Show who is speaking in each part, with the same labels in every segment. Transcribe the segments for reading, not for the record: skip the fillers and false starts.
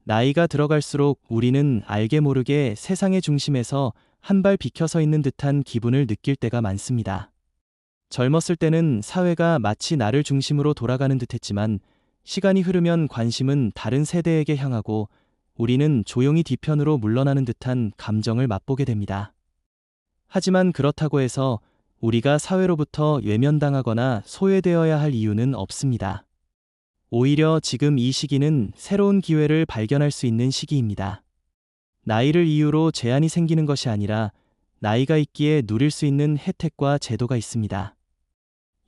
Speaker 1: 나이가 들어갈수록 우리는 알게 모르게 세상의 중심에서 한 발 비켜서 있는 듯한 기분을 느낄 때가 많습니다. 젊었을 때는 사회가 마치 나를 중심으로 돌아가는 듯했지만 시간이 흐르면 관심은 다른 세대에게 향하고 우리는 조용히 뒤편으로 물러나는 듯한 감정을 맛보게 됩니다. 하지만 그렇다고 해서 우리가 사회로부터 외면당하거나 소외되어야 할 이유는 없습니다. 오히려 지금 이 시기는 새로운 기회를 발견할 수 있는 시기입니다. 나이를 이유로 제한이 생기는 것이 아니라 나이가 있기에 누릴 수 있는 혜택과 제도가 있습니다.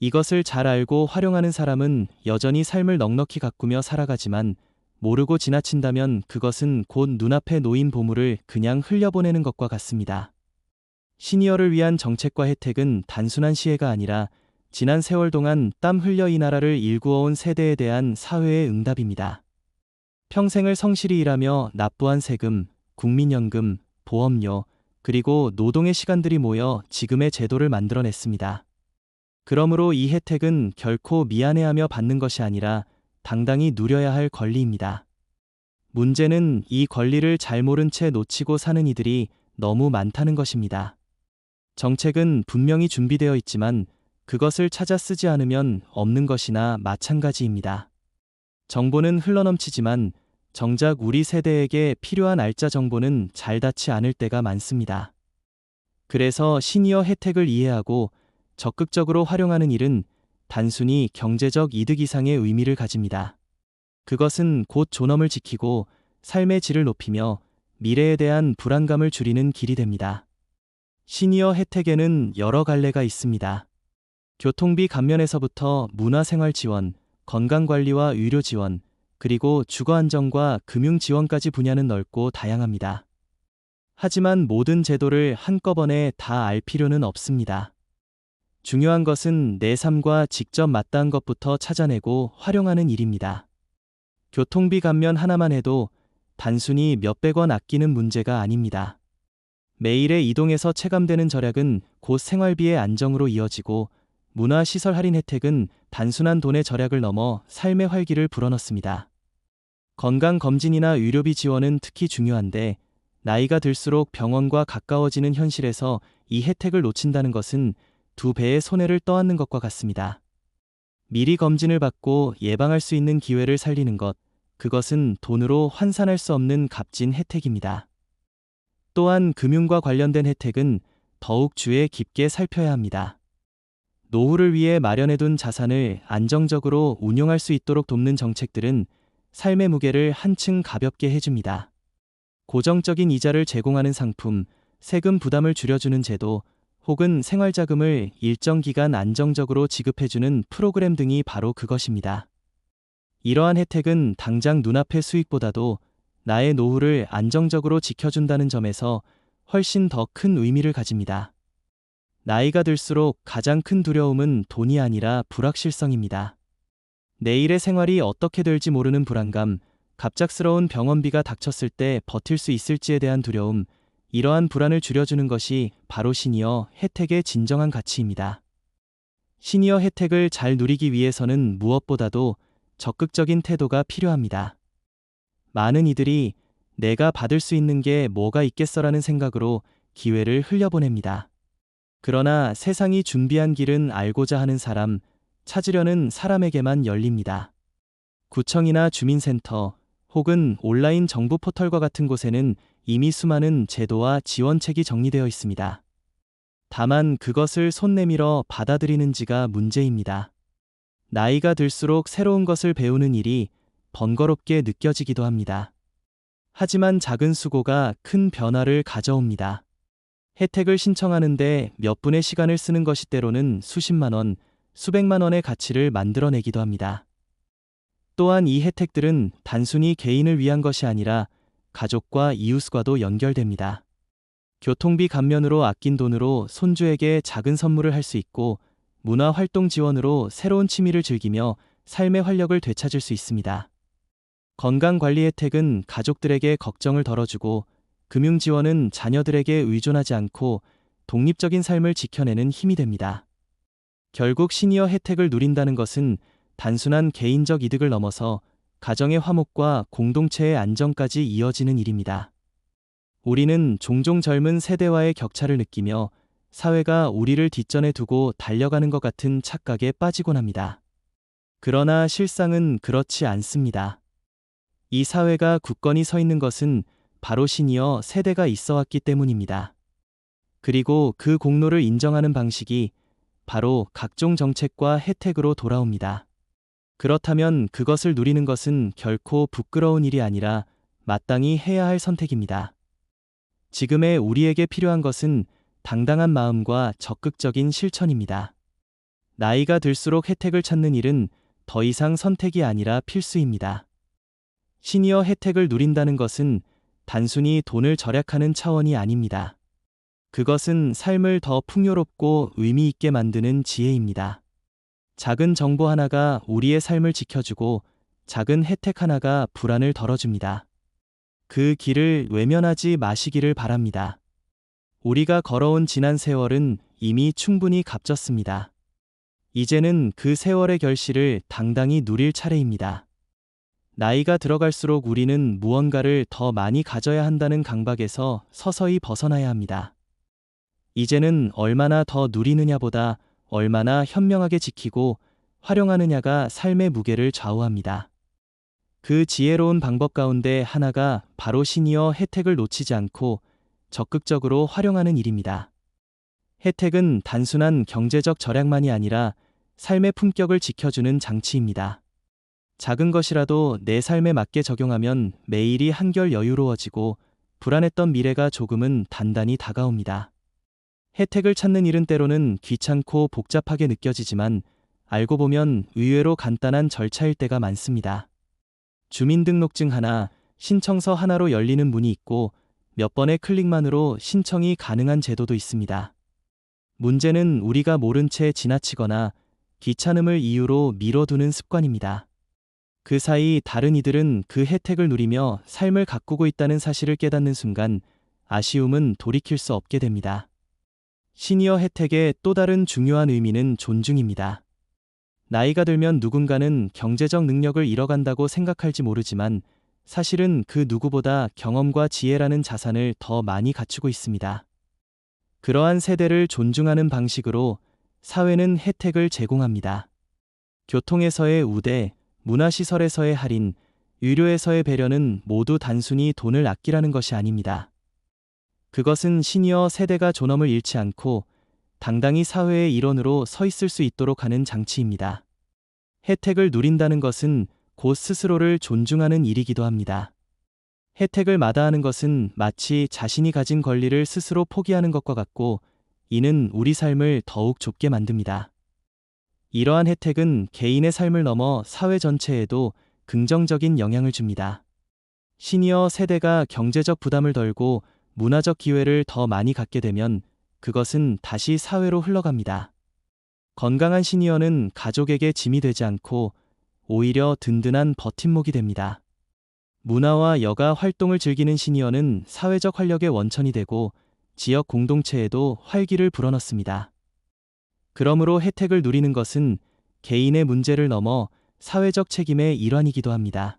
Speaker 1: 이것을 잘 알고 활용하는 사람은 여전히 삶을 넉넉히 가꾸며 살아가지만 모르고 지나친다면 그것은 곧 눈앞에 놓인 보물을 그냥 흘려보내는 것과 같습니다. 시니어를 위한 정책과 혜택은 단순한 시혜가 아니라 지난 세월 동안 땀 흘려 이 나라를 일구어온 세대에 대한 사회의 응답입니다. 평생을 성실히 일하며 납부한 세금, 국민연금, 보험료, 그리고 노동의 시간들이 모여 지금의 제도를 만들어냈습니다. 그러므로 이 혜택은 결코 미안해하며 받는 것이 아니라 당당히 누려야 할 권리입니다. 문제는 이 권리를 잘 모른 채 놓치고 사는 이들이 너무 많다는 것입니다. 정책은 분명히 준비되어 있지만 그것을 찾아 쓰지 않으면 없는 것이나 마찬가지입니다. 정보는 흘러넘치지만 정작 우리 세대에게 필요한 알짜 정보는 잘 닿지 않을 때가 많습니다. 그래서 시니어 혜택을 이해하고 적극적으로 활용하는 일은 단순히 경제적 이득 이상의 의미를 가집니다. 그것은 곧 존엄을 지키고 삶의 질을 높이며 미래에 대한 불안감을 줄이는 길이 됩니다. 시니어 혜택에는 여러 갈래가 있습니다. 교통비 감면에서부터 문화생활 지원, 건강관리와 의료 지원, 그리고 주거안정과 금융지원까지 분야는 넓고 다양합니다. 하지만 모든 제도를 한꺼번에 다 알 필요는 없습니다. 중요한 것은 내 삶과 직접 맞닿은 것부터 찾아내고 활용하는 일입니다. 교통비 감면 하나만 해도 단순히 몇백 원 아끼는 문제가 아닙니다. 매일의 이동에서 체감되는 절약은 곧 생활비의 안정으로 이어지고 문화시설 할인 혜택은 단순한 돈의 절약을 넘어 삶의 활기를 불어넣습니다. 건강검진이나 의료비 지원은 특히 중요한데 나이가 들수록 병원과 가까워지는 현실에서 이 혜택을 놓친다는 것은 두 배의 손해를 떠안는 것과 같습니다. 미리 검진을 받고 예방할 수 있는 기회를 살리는 것, 그것은 돈으로 환산할 수 없는 값진 혜택입니다. 또한 금융과 관련된 혜택은 더욱 주의 깊게 살펴야 합니다. 노후를 위해 마련해둔 자산을 안정적으로 운용할 수 있도록 돕는 정책들은 삶의 무게를 한층 가볍게 해줍니다. 고정적인 이자를 제공하는 상품, 세금 부담을 줄여주는 제도, 혹은 생활자금을 일정 기간 안정적으로 지급해주는 프로그램 등이 바로 그것입니다. 이러한 혜택은 당장 눈앞의 수익보다도 나의 노후를 안정적으로 지켜준다는 점에서 훨씬 더 큰 의미를 가집니다. 나이가 들수록 가장 큰 두려움은 돈이 아니라 불확실성입니다. 내일의 생활이 어떻게 될지 모르는 불안감, 갑작스러운 병원비가 닥쳤을 때 버틸 수 있을지에 대한 두려움, 이러한 불안을 줄여주는 것이 바로 시니어 혜택의 진정한 가치입니다. 시니어 혜택을 잘 누리기 위해서는 무엇보다도 적극적인 태도가 필요합니다. 많은 이들이 내가 받을 수 있는 게 뭐가 있겠어라는 생각으로 기회를 흘려보냅니다. 그러나 세상이 준비한 길은 알고자 하는 사람, 찾으려는 사람에게만 열립니다. 구청이나 주민센터, 혹은 온라인 정부 포털과 같은 곳에는 이미 수많은 제도와 지원책이 정리되어 있습니다. 다만 그것을 손 내밀어 받아들이는지가 문제입니다. 나이가 들수록 새로운 것을 배우는 일이 번거롭게 느껴지기도 합니다. 하지만 작은 수고가 큰 변화를 가져옵니다. 혜택을 신청하는데 몇 분의 시간을 쓰는 것이 때로는 수십만 원, 수백만 원의 가치를 만들어내기도 합니다. 또한 이 혜택들은 단순히 개인을 위한 것이 아니라 가족과 이웃과도 연결됩니다. 교통비 감면으로 아낀 돈으로 손주에게 작은 선물을 할 수 있고 문화활동 지원으로 새로운 취미를 즐기며 삶의 활력을 되찾을 수 있습니다. 건강관리 혜택은 가족들에게 걱정을 덜어주고 금융 지원은 자녀들에게 의존하지 않고 독립적인 삶을 지켜내는 힘이 됩니다. 결국 시니어 혜택을 누린다는 것은 단순한 개인적 이득을 넘어서 가정의 화목과 공동체의 안정까지 이어지는 일입니다. 우리는 종종 젊은 세대와의 격차를 느끼며 사회가 우리를 뒷전에 두고 달려가는 것 같은 착각에 빠지곤 합니다. 그러나 실상은 그렇지 않습니다. 이 사회가 굳건히 서 있는 것은 바로 시니어 세대가 있어 왔기 때문입니다. 그리고 그 공로를 인정하는 방식이 바로 각종 정책과 혜택으로 돌아옵니다. 그렇다면 그것을 누리는 것은 결코 부끄러운 일이 아니라 마땅히 해야 할 선택입니다. 지금의 우리에게 필요한 것은 당당한 마음과 적극적인 실천입니다. 나이가 들수록 혜택을 찾는 일은 더 이상 선택이 아니라 필수입니다. 시니어 혜택을 누린다는 것은 단순히 돈을 절약하는 차원이 아닙니다. 그것은 삶을 더 풍요롭고 의미 있게 만드는 지혜입니다. 작은 정보 하나가 우리의 삶을 지켜주고 작은 혜택 하나가 불안을 덜어줍니다. 그 길을 외면하지 마시기를 바랍니다. 우리가 걸어온 지난 세월은 이미 충분히 값졌습니다. 이제는 그 세월의 결실을 당당히 누릴 차례입니다. 나이가 들어갈수록 우리는 무언가를 더 많이 가져야 한다는 강박에서 서서히 벗어나야 합니다. 이제는 얼마나 더 누리느냐보다 얼마나 현명하게 지키고 활용하느냐가 삶의 무게를 좌우합니다. 그 지혜로운 방법 가운데 하나가 바로 시니어 혜택을 놓치지 않고 적극적으로 활용하는 일입니다. 혜택은 단순한 경제적 절약만이 아니라 삶의 품격을 지켜주는 장치입니다. 작은 것이라도 내 삶에 맞게 적용하면 매일이 한결 여유로워지고 불안했던 미래가 조금은 단단히 다가옵니다. 혜택을 찾는 일은 때로는 귀찮고 복잡하게 느껴지지만 알고 보면 의외로 간단한 절차일 때가 많습니다. 주민등록증 하나, 신청서 하나로 열리는 문이 있고 몇 번의 클릭만으로 신청이 가능한 제도도 있습니다. 문제는 우리가 모른 채 지나치거나 귀찮음을 이유로 미뤄두는 습관입니다. 그 사이 다른 이들은 그 혜택을 누리며 삶을 가꾸고 있다는 사실을 깨닫는 순간 아쉬움은 돌이킬 수 없게 됩니다. 시니어 혜택의 또 다른 중요한 의미는 존중입니다. 나이가 들면 누군가는 경제적 능력을 잃어간다고 생각할지 모르지만 사실은 그 누구보다 경험과 지혜라는 자산을 더 많이 갖추고 있습니다. 그러한 세대를 존중하는 방식으로 사회는 혜택을 제공합니다. 교통에서의 우대, 문화시설에서의 할인, 의료에서의 배려는 모두 단순히 돈을 아끼라는 것이 아닙니다. 그것은 시니어 세대가 존엄을 잃지 않고 당당히 사회의 일원으로 서 있을 수 있도록 하는 장치입니다. 혜택을 누린다는 것은 곧 스스로를 존중하는 일이기도 합니다. 혜택을 마다하는 것은 마치 자신이 가진 권리를 스스로 포기하는 것과 같고 이는 우리 삶을 더욱 좁게 만듭니다. 이러한 혜택은 개인의 삶을 넘어 사회 전체에도 긍정적인 영향을 줍니다. 시니어 세대가 경제적 부담을 덜고 문화적 기회를 더 많이 갖게 되면 그것은 다시 사회로 흘러갑니다. 건강한 시니어는 가족에게 짐이 되지 않고 오히려 든든한 버팀목이 됩니다. 문화와 여가 활동을 즐기는 시니어는 사회적 활력의 원천이 되고 지역 공동체에도 활기를 불어넣습니다. 그러므로 혜택을 누리는 것은 개인의 문제를 넘어 사회적 책임의 일환이기도 합니다.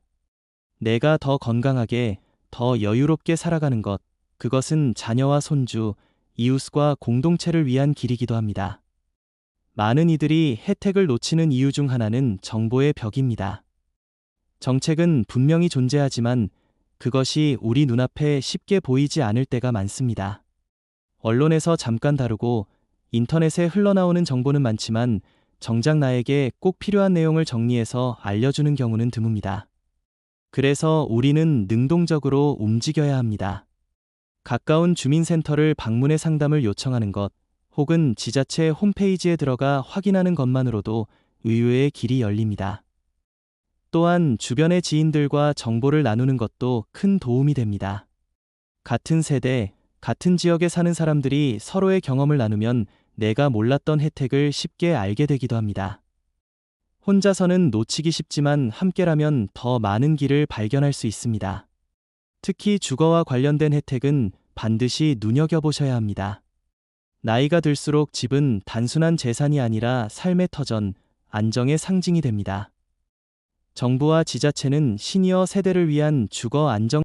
Speaker 1: 내가 더 건강하게, 더 여유롭게 살아가는 것, 그것은 자녀와 손주, 이웃과 공동체를 위한 길이기도 합니다. 많은 이들이 혜택을 놓치는 이유 중 하나는 정보의 벽입니다. 정책은 분명히 존재하지만 그것이 우리 눈앞에 쉽게 보이지 않을 때가 많습니다. 언론에서 잠깐 다루고 인터넷에 흘러나오는 정보는 많지만 정작 나에게 꼭 필요한 내용을 정리해서 알려주는 경우는 드뭅니다. 그래서 우리는 능동적으로 움직여야 합니다. 가까운 주민센터를 방문해 상담을 요청하는 것, 혹은 지자체 홈페이지에 들어가 확인하는 것만으로도 의외의 길이 열립니다. 또한 주변의 지인들과 정보를 나누는 것도 큰 도움이 됩니다. 같은 세대, 같은 지역에 사는 사람들이 서로의 경험을 나누면 내가 몰랐던 혜택을 쉽게 알게 되기도 합니다. 혼자서는 놓치기 쉽지만 함께라면 더 많은 길을 발견할 수 있습니다. 특히 주거와 관련된 혜택은 반드시 눈여겨보셔야 합니다. 나이가 들수록 집은 단순한 재산이 아니라 삶의 터전, 안정의 상징이 됩니다. 정부와 지자체는 시니어 세대를 위한 주거 안정